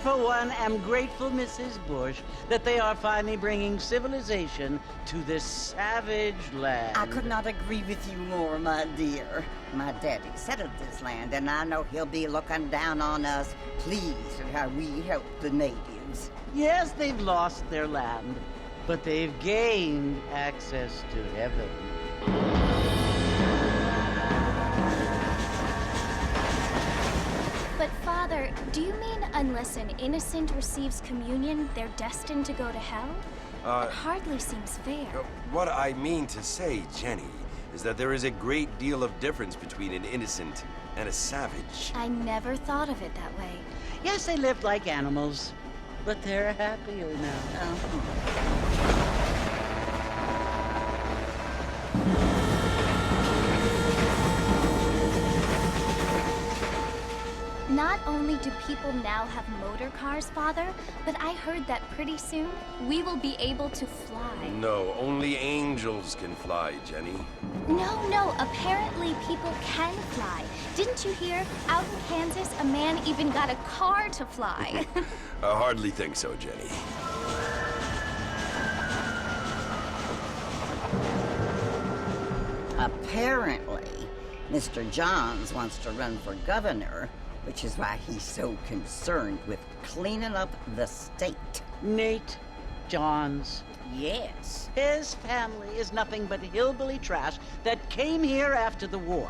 for one, am grateful, Mrs. Bush, that they are finally bringing civilization to this savage land. I could not agree with you more, my dear. My daddy settled this land, and I know he'll be looking down on us, pleased at how we help the natives. Yes, they've lost their land, but they've gained access to heaven. But Father, do you mean unless an innocent receives communion, they're destined to go to hell? It hardly seems fair. What I mean to say, Jenny, is that there is a great deal of difference between an innocent and a savage. I never thought of it that way. Yes, they lived like animals, but they're happier now. Not only do people now have motor cars, Father, but I heard that pretty soon we will be able to fly. No, only angels can fly, Jenny. No, apparently people can fly. Didn't you hear? Out in Kansas, a man even got a car to fly. I hardly think so, Jenny. Apparently, Mr. Johns wants to run for governor, which is why he's so concerned with cleaning up the state. Nate Johns. Yes. His family is nothing but hillbilly trash that came here after the war.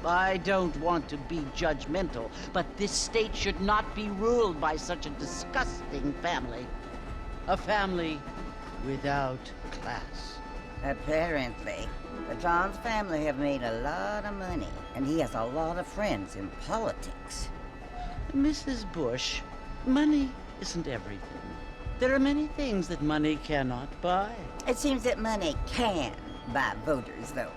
I don't want to be judgmental, but this state should not be ruled by such a disgusting family. A family without class. Apparently, the Johns family have made a lot of money, and he has a lot of friends in politics. Mrs. Bush, money isn't everything. There are many things that money cannot buy. It seems that money can buy voters, though.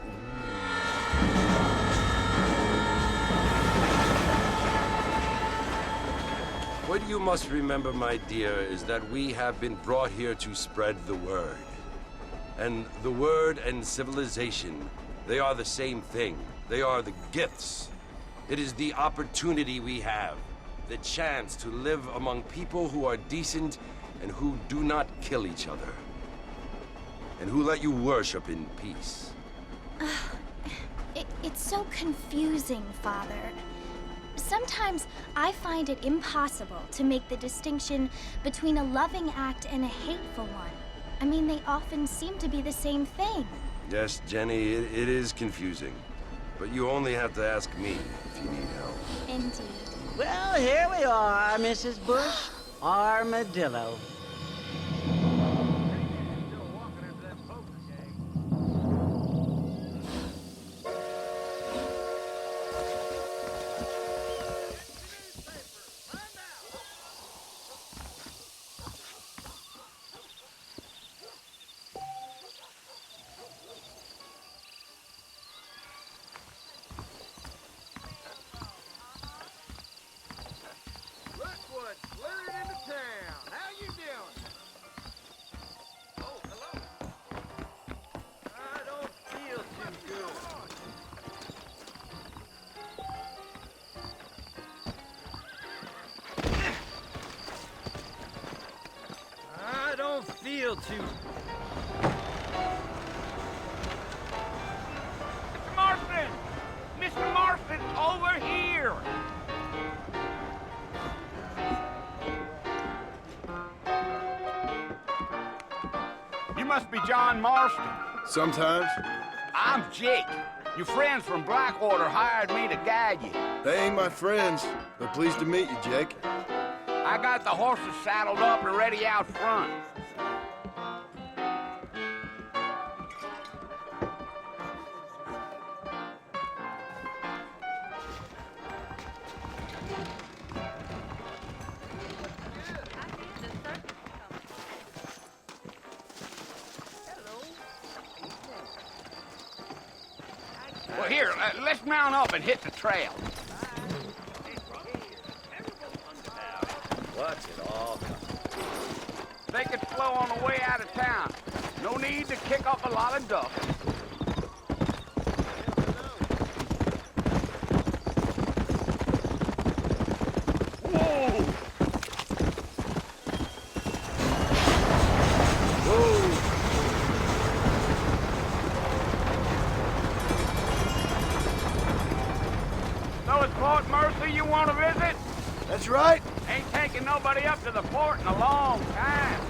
What you must remember, my dear, is that we have been brought here to spread the word. And the word and civilization, they are the same thing. They are the gifts. It is the opportunity we have, the chance to live among people who are decent and who do not kill each other, and who let you worship in peace. It's so confusing, Father. Sometimes I find it impossible to make the distinction between a loving act and a hateful one. I mean, they often seem to be the same thing. Yes, Jenny, it is confusing. But you only have to ask me if you need help. Indeed. Well, here we are, Mrs. Bush. Armadillo. Feel too. Mr. Marston! Mr. Marston, over here! You must be John Marston. Sometimes. I'm Jake. Your friends from Blackwater hired me to guide you. They ain't my friends, but pleased to meet you, Jake. I got the horses saddled up and ready out front. Well, here, let's mount up and hit the trail. What's it all coming? Take it slow on the way out of town. No need to kick up a lot of dust. Whoa! Fort Mercy you want to visit? That's right. Ain't taking nobody up to the fort in a long time.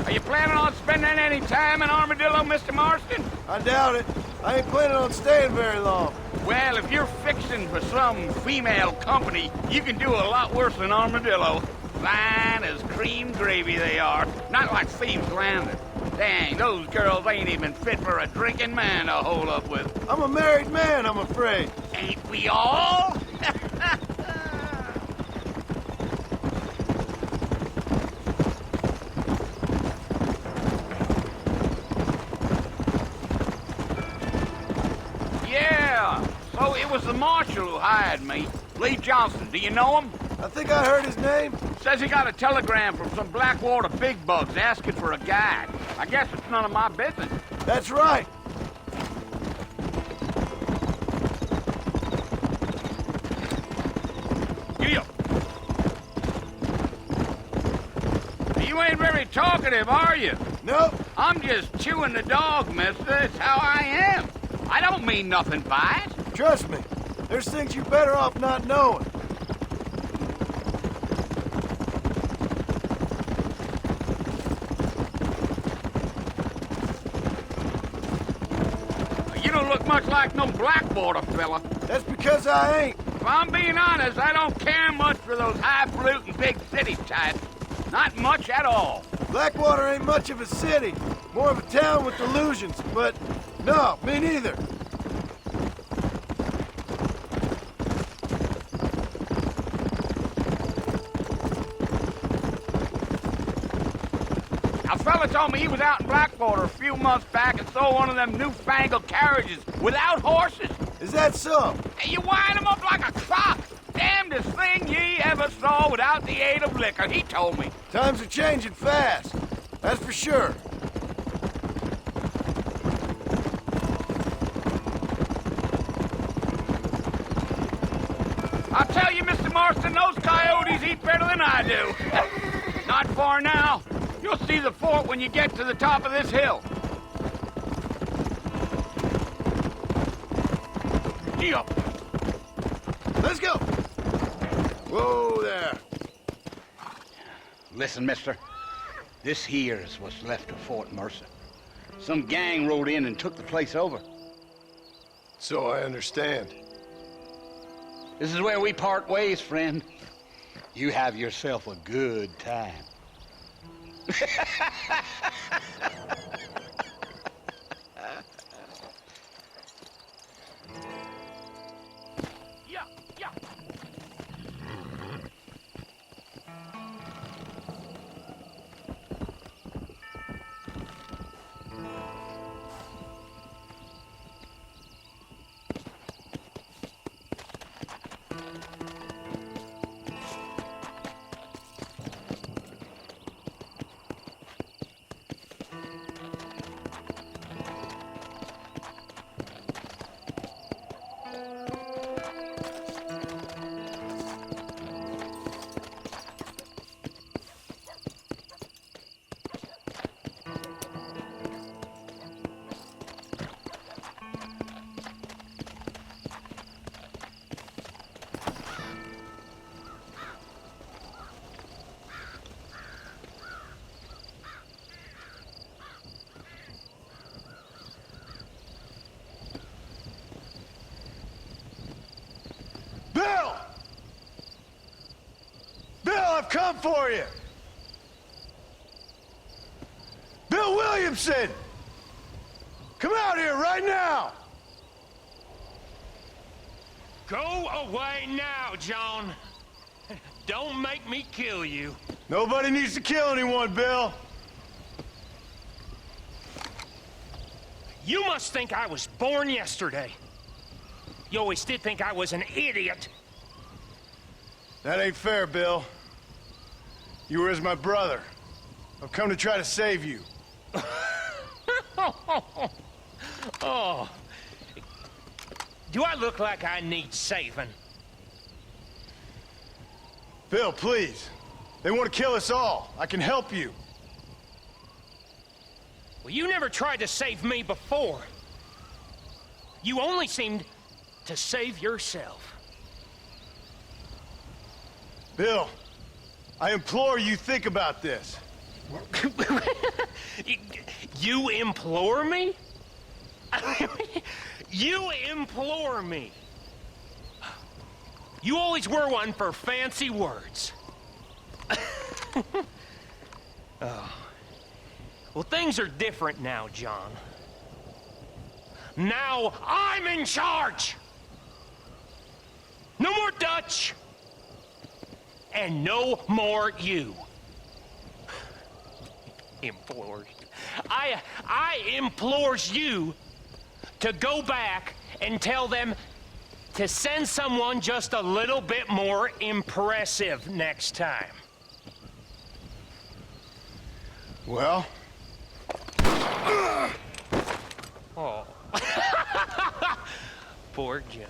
Are you planning on spending any time in Armadillo, Mr. Marston? I doubt it. I ain't planning on staying very long. Well, if you're fixing for some female company, you can do a lot worse than Armadillo. Fine as cream gravy they are. Not like Thieves Landing. Dang, those girls ain't even fit for a drinking man to hold up with. I'm a married man, I'm afraid. Ain't we all? Yeah, so it was the marshal who hired me. Lee Johnson, do you know him? I think I heard his name. Says he got a telegram from some Blackwater big bugs asking for a guide. I guess it's none of my business. That's right. You ain't very talkative, are you? Nope. I'm just chewing the dog, mister. It's how I am. I don't mean nothing by it. Trust me. There's things you're better off not knowing. You don't look much like no Blackwater fella. That's because I ain't. If I'm being honest, I don't care much for those highfalutin big city types. Not much at all. Blackwater ain't much of a city. More of a town with delusions, but no, me neither. A fella told me he was out in Blackwater a few months back and saw one of them newfangled carriages without horses. Is that so? And you wind him up like a clock. Damnedest thing ye ever saw without the aid of liquor, he told me. Times are changing fast. That's for sure. I'll tell you, Mr. Marston, those coyotes eat better than I do. Not far now. You'll see the fort when you get to the top of this hill. Gee up. Let's go. Whoa there. Listen, mister. This here is what's left of Fort Mercer. Some gang rode in and took the place over. So I understand. This is where we part ways, friend. You have yourself a good time. Bill! Bill, I've come for you! Bill Williamson! Come out here right now! Go away now, John. Don't make me kill you. Nobody needs to kill anyone, Bill. You must think I was born yesterday. You always did think I was an idiot. That ain't fair, Bill. You were as my brother. I've come to try to save you. Oh. Do I look like I need saving? Bill, please. They want to kill us all. I can help you. Well, you never tried to save me before. You only seemed to save yourself. Bill, I implore you think about this. You implore me? You implore me. You always were one for fancy words. Oh. Well, things are different now, John. Now I'm in charge! No more Dutch! And no more you. Implores. I implores you to go back and tell them to send someone just a little bit more impressive next time. Well? Oh. Poor John.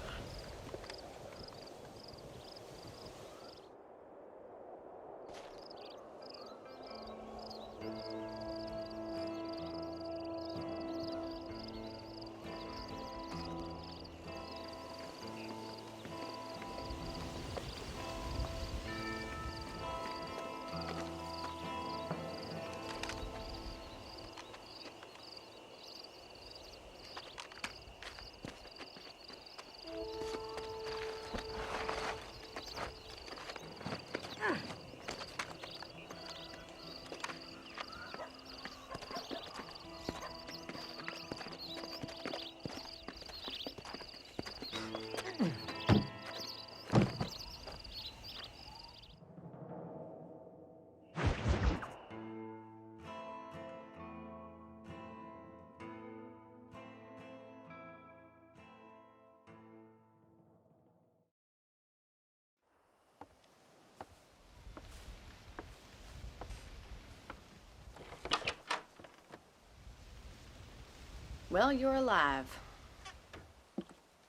Well, you're alive.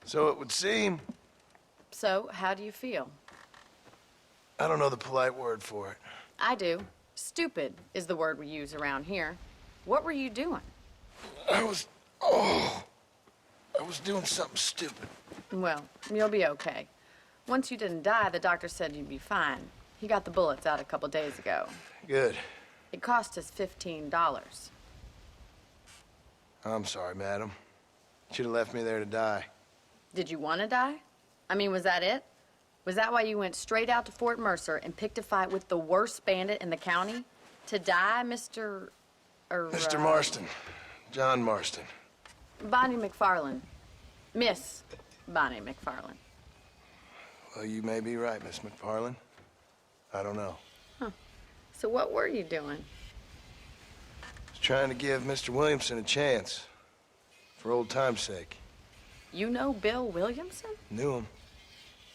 So it would seem. So, how do you feel? I don't know the polite word for it. I do. Stupid is the word we use around here. What were you doing? I was doing something stupid. Well, you'll be okay. Once you didn't die, the doctor said you'd be fine. He got the bullets out a couple days ago. Good. It cost us $15. I'm sorry, madam. Should have left me there to die. Did you want to die? I mean, was that it? Was that why you went straight out to Fort Mercer and picked a fight with the worst bandit in the county? To die, Mr. Mr. Marston. John Marston. Bonnie McFarland. Miss Bonnie McFarland. Well, you may be right, Miss McFarland. I don't know. Huh. So what were you doing? I was trying to give Mr. Williamson a chance. For old time's sake. You know Bill Williamson? Knew him.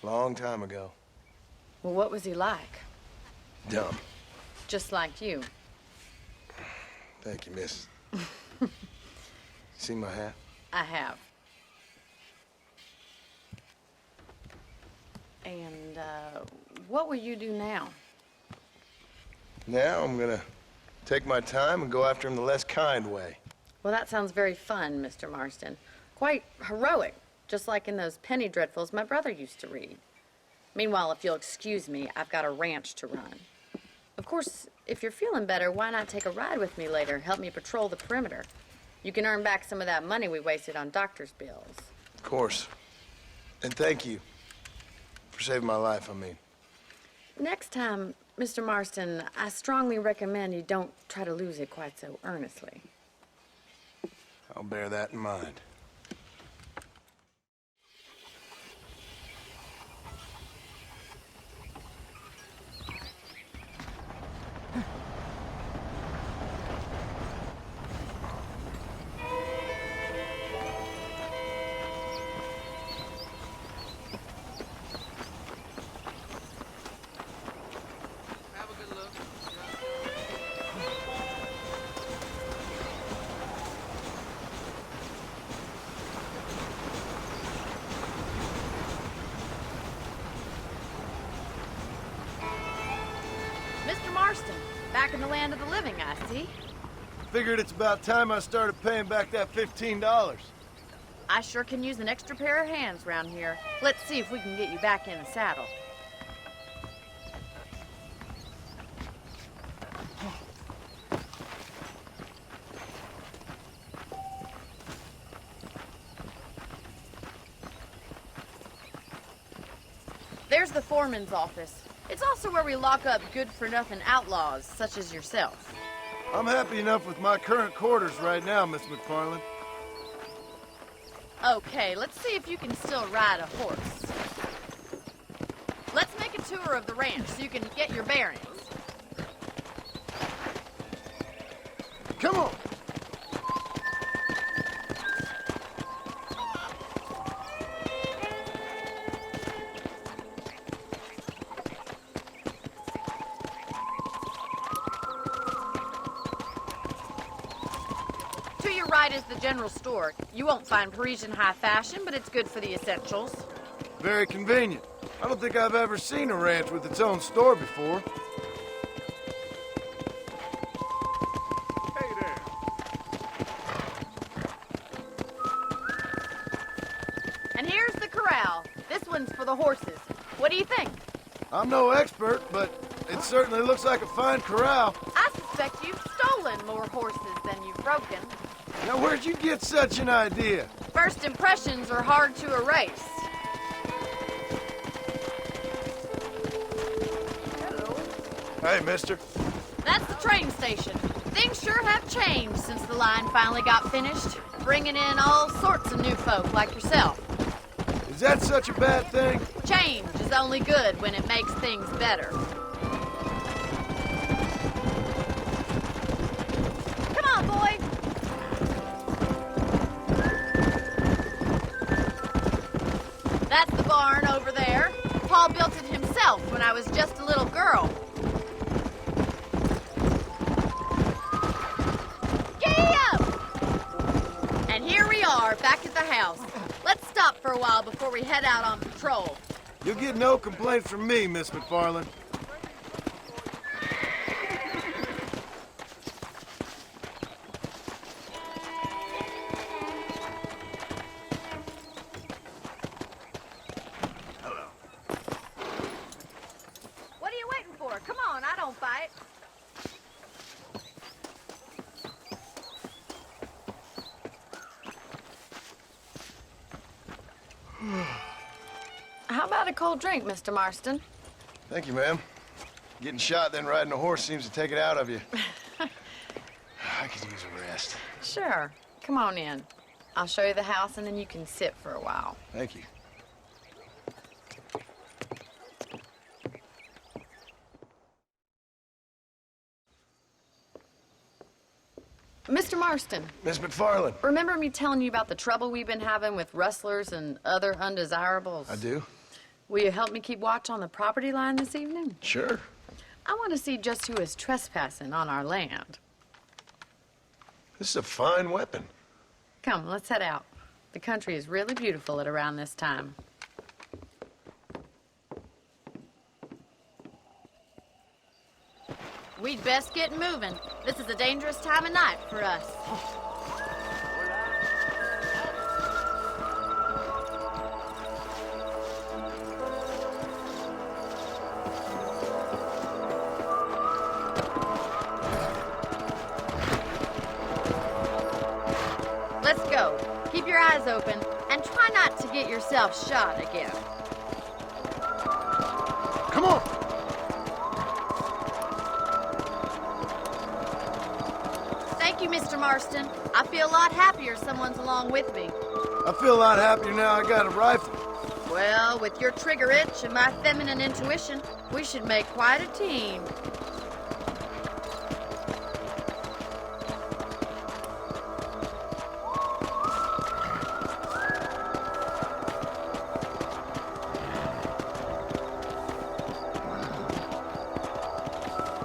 Long time ago. Well, what was he like? Dumb. Just like you. Thank you, miss. See my hat? I have. And, what will you do now? Now I'm gonna take my time and go after him the less kind way. Well, that sounds very fun, Mr. Marston. Quite heroic, just like in those penny dreadfuls my brother used to read. Meanwhile, if you'll excuse me, I've got a ranch to run. Of course, if you're feeling better, why not take a ride with me later? Help me patrol the perimeter. You can earn back some of that money we wasted on doctor's bills. Of course. And thank you. For saving my life, I mean. Next time, Mr. Marston, I strongly recommend you don't try to lose it quite so earnestly. I'll bear that in mind. Marston. Back in the land of the living, I see. Figured it's about time I started paying back that $15. I sure can use an extra pair of hands around here. Let's see if we can get you back in the saddle. There's the foreman's office. It's also where we lock up good-for-nothing outlaws, such as yourself. I'm happy enough with my current quarters right now, Miss McFarland. Okay, let's see if you can still ride a horse. Let's make a tour of the ranch so you can get your bearings. Come on! To your right is the general store. You won't find Parisian high fashion, but it's good for the essentials. Very convenient. I don't think I've ever seen a ranch with its own store before. Hey there. And here's the corral. This one's for the horses. What do you think? I'm no expert, but it certainly looks like a fine corral. I suspect you've stolen more horses than you've broken. Now, where'd you get such an idea? First impressions are hard to erase. Hey, mister. That's the train station. Things sure have changed since the line finally got finished, bringing in all sorts of new folk like yourself. Is that such a bad thing? Change is only good when it makes things better. Come on, boy. That's the barn over there. Paul built it himself when I was just a little girl. Giddy up! And here we are, back at the house. Let's stop for a while before we head out on patrol. You'll get no complaints from me, Miss McFarland. What are you waiting for? Come on, I don't bite. How about a cold drink, Mr. Marston? Thank you, ma'am. Getting shot, then riding a horse seems to take it out of you. I could use a rest. Sure. Come on in. I'll show you the house, and then you can sit for a while. Thank you. Mr. Marston, Miss McFarland. remember me telling you about the trouble we've been having with rustlers and other undesirables? I do? Will you help me keep watch on the property line this evening? Sure. I want to see just who is trespassing on our land. This is a fine weapon. Come, let's head out. The country is really beautiful at around this time. We'd best get moving. This is a dangerous time of night for us. Let's go. Keep your eyes open and try not to get yourself shot again. Come on! Thank you, Mr. Marston. I feel a lot happier someone's along with me. I feel a lot happier now I got a rifle. Well, with your trigger itch and my feminine intuition, we should make quite a team.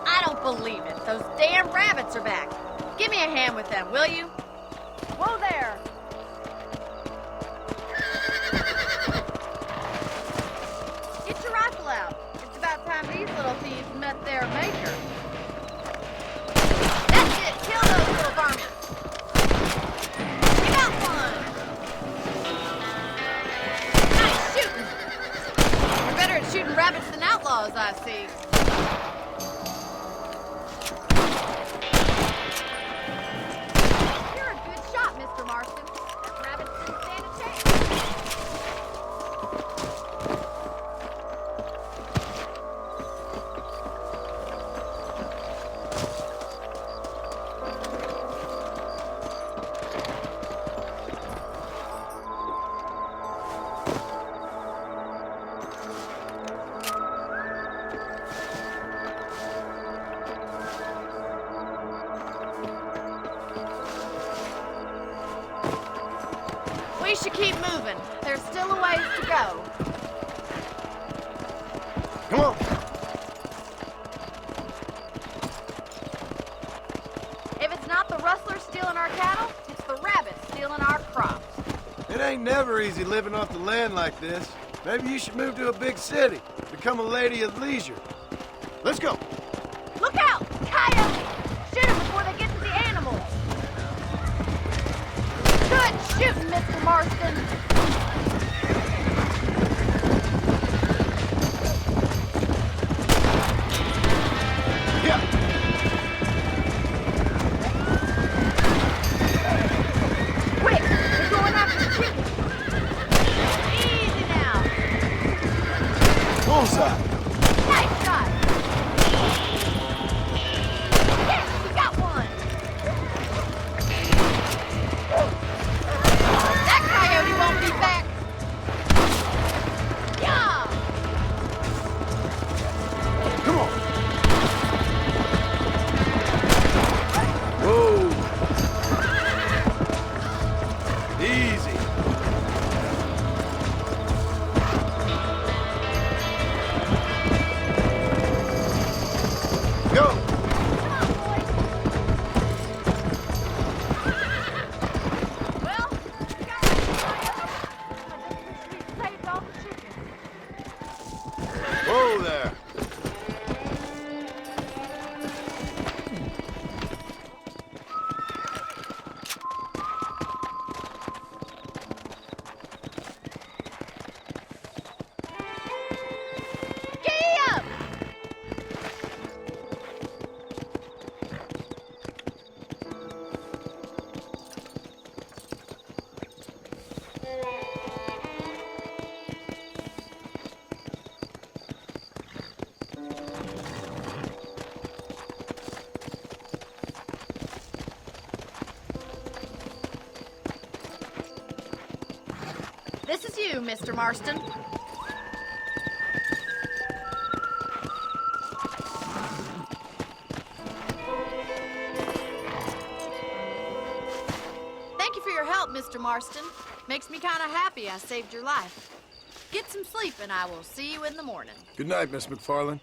I don't believe it. Those damn rabbits are back. Give me a hand with them, will you? Whoa there! Get your rifle out. It's about time these little thieves met their maker. Kill those little varmints. You got one. Nice shooting. You're better at shooting rabbits than outlaws, I see. You're a good shot, Mr. Marston. That rabbit didn't stand a chance. We should keep moving. There's still a ways to go. Come on. If it's not the rustlers stealing our cattle, it's the rabbits stealing our crops. It ain't never easy living off the land like this. Maybe you should move to a big city. Become a lady of leisure. Let's go. Look out! Coyote! Shoot them before they get to the animals. Good shooting, Mr. Marston. Yeah. Quick! They're going after the chickens. Easy now. Bullseye. Nice shot. Yes, we got one. That coyote won't be back. Yeah. Come on. Whoa. Easy. Go. Come on, boys. Well, we got that coyote. I just wish we'd saved all the chickens. Whoa there. Giddy up! This is you, Mr. Marston. Thank you for your help, Mr. Marston. Makes me kind of happy I saved your life. Get some sleep and I will see you in the morning. Good night, Miss McFarland.